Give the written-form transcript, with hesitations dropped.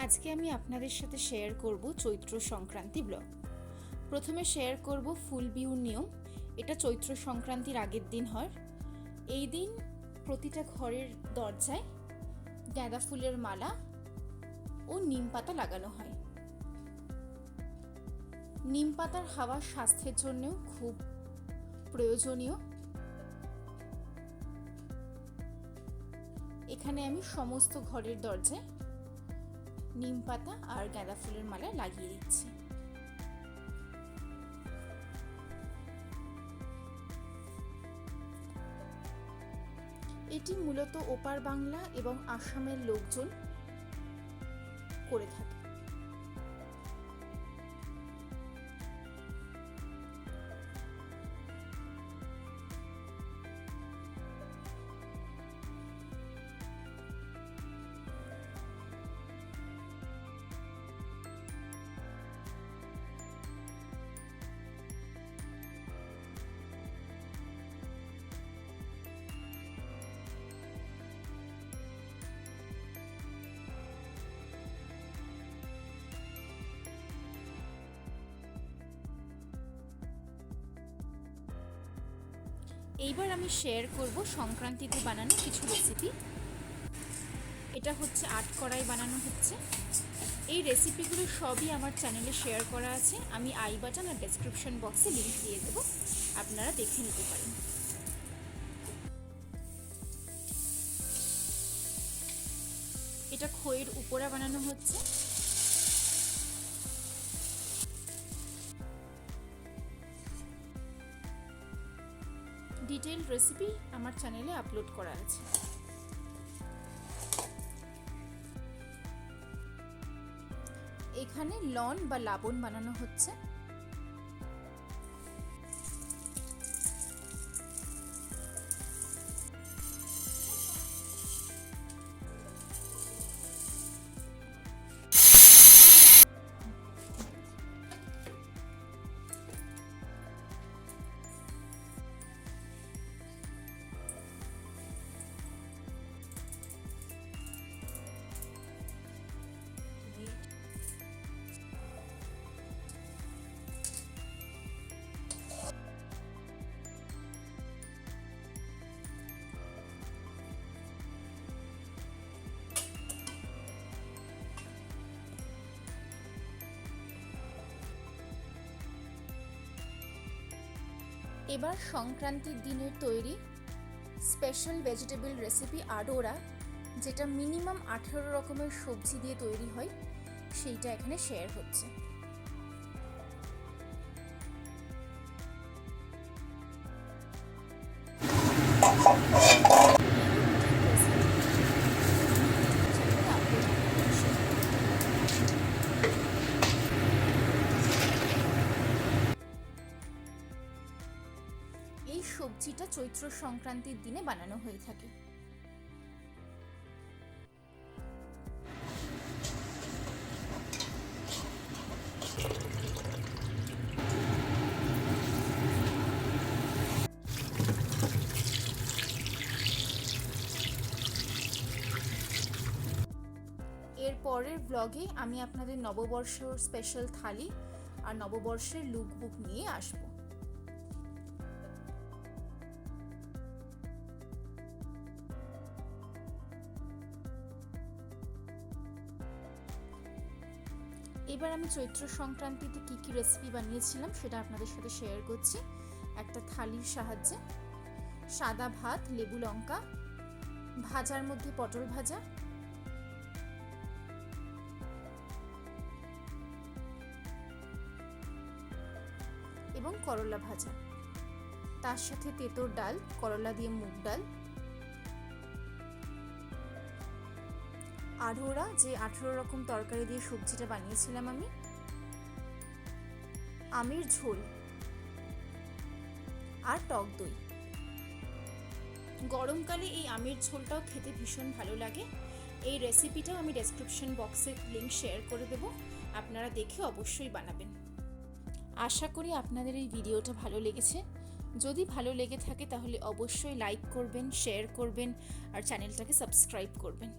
আজকে আমি আপনাদের সাথে শেয়ার করব চৈত্র সংক্রান্তি ব্লগ। প্রথমে শেয়ার করব ফুল বিহুর নিয়ম। এটা চৈত্র সংক্রান্তির আগের দিন হয়। এই দিন প্রতিটা ঘরের দরজায় গাঁদা ফুলের মালা ও নিম পাতা লাগানো হয়। নিম পাতার হাওয়া স্বাস্থ্যের জন্যও খুব প্রয়োজনীয়। এখানে আমি সমস্ত ঘরের দরজায় নিম পাতা আর গাঁদা ফুলের মালা লাগিয়ে দিচ্ছি। এটি মূলত ওপার বাংলা এবং আসামের লোকজন করে থাকে। এইবার আমি শেয়ার করব সংক্রান্তিতে বানানো কিছু রেসিপি। এটা হচ্ছে আট কড়াই বানানো হচ্ছে। এই রেসিপিগুলো সবই আমার চ্যানেলে শেয়ার করা আছে। আমি আই বাটন আর ডেসক্রিপশন বক্সে লিংক দিয়ে দেব, আপনারা দেখে নিতে পারেন। এটা খইয়ের উপরা বানানো হচ্ছে। ডিটেইলড রেসিপি আমার চ্যানেলে আপলোড করা আছে। এখানে লন বা লাবণ বানানো হচ্ছে। এবার সংক্রান্তির দিনের তৈরি স্পেশাল ভেজিটেবল রেসিপি আডোরা, যেটা মিনিমাম 18 রকমের সবজি দিয়ে তৈরি হয়, সেইটা এখানে শেয়ার হচ্ছে। এই সবজিটা চৈত্র সংক্রান্তির দিনে বানানো হয়ে থাকে। এর পরের ব্লগে আমি আপনাদের নববর্ষের স্পেশাল থালি আর নববর্ষের লুকবুক নিয়ে আসবো। এবার আমি চৈত্র সংক্রান্তিতে কি কি রেসিপি বানিয়েছিলাম সেটা আপনাদের সাথে শেয়ার করছি। একটা থালির সাহায্যে সাদা ভাত, লেবু লঙ্কা, ভাজার মধ্যে পটল ভাজা, এবং করলা ভাজা, তার সাথে তেঁতোর ডাল, করলা দিয়ে মুগ ডাল, আড়োরা যে 18 রকম তরকারি দিয়ে সবজিটা বানিয়েছিলাম আমি, আমের ঝোল আর টক দই। গরমকালে এই আমের ঝোলটাও খেতে ভীষণ ভালো লাগে। এই রেসিপিটাও আমি ডেসক্রিপশন বক্সে লিংক শেয়ার করে দেব, আপনারা দেখে অবশ্যই বানাবেন। আশা করি আপনাদের এই ভিডিওটা ভালো লেগেছে। যদি ভালো লেগে থাকে তাহলে অবশ্যই লাইক করবেন, শেয়ার করবেন আর চ্যানেলটাকে সাবস্ক্রাইব করবেন।